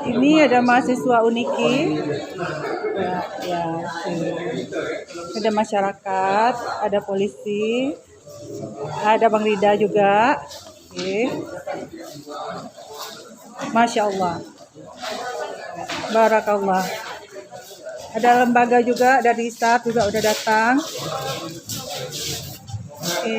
Ini ada mahasiswa Uniki. Ya, oke. Ada masyarakat, ada polisi, ada Bang Rida juga. Oke. Masya Allah. Barakallah. Ada lembaga juga dari staff juga udah datang. Oke.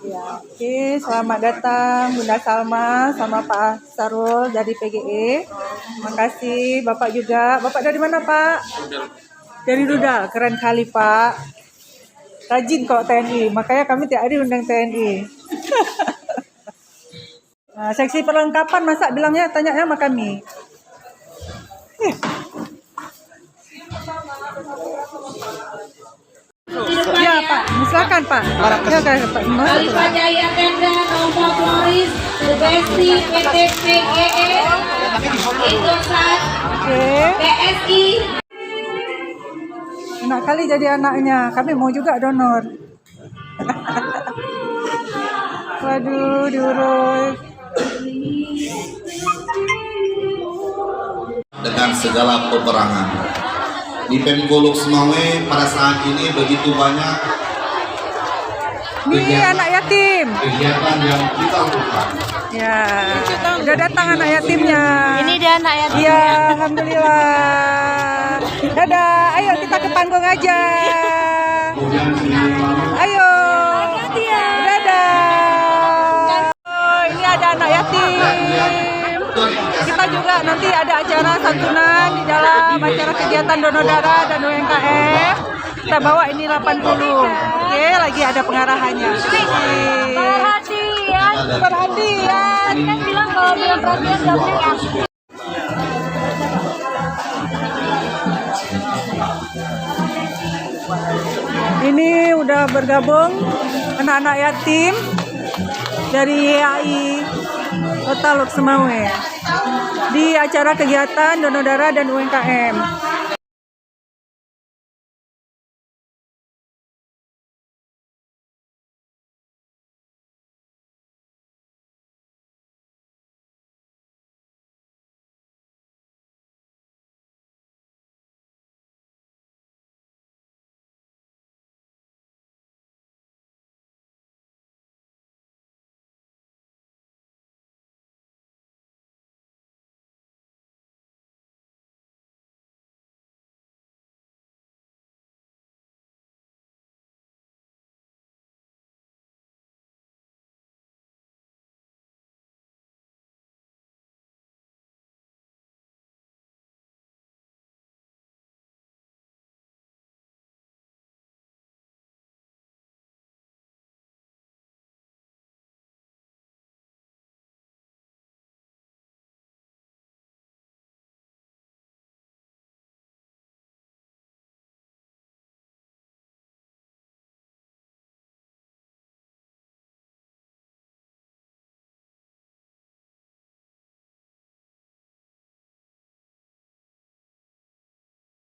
Ya, oke, selamat datang Bunda Salma sama Pak Sarul dari PGE. Makasih Bapak juga. Bapak dari mana Pak? Dari Rudal. Keren kali Pak. Rajin kok TNI. Makanya kami tiap hari undang TNI. Nah, seksi perlengkapan masa bilangnya tanyanya sama kami. Ya Pak, silakan Pak. Ya Pak. Alifah Jaya Tenda, Nomor Floris, Terbesti, PT PGE, Indosat, PSI. Enak kali jadi anaknya. Kami mau juga donor. Waduh, diurus. Dengan segala peperangan. Di Pemkolok Semawe pada saat ini begitu banyak Ini anak yatim. kegiatan yang kita lakukan. Ya, udah datang anak yatimnya. Ini dia anak yatim. Ya, alhamdulillah. Dadah, ayo kita ke panggung aja. Ayo. Dadah. Oh, ini ada anak yatim. Kita juga nanti ada acara santunan di dalam acara kegiatan donor darah dan UMKM. Kita bawa ini 80. Oke, lagi ada pengarahannya. Perhatian. Perhatian. Kan bilang kalau bilang perhatian gak boleh ya. Ini udah bergabung anak-anak yatim dari YAI Kota Lok Semawe di acara kegiatan donor darah dan UMKM.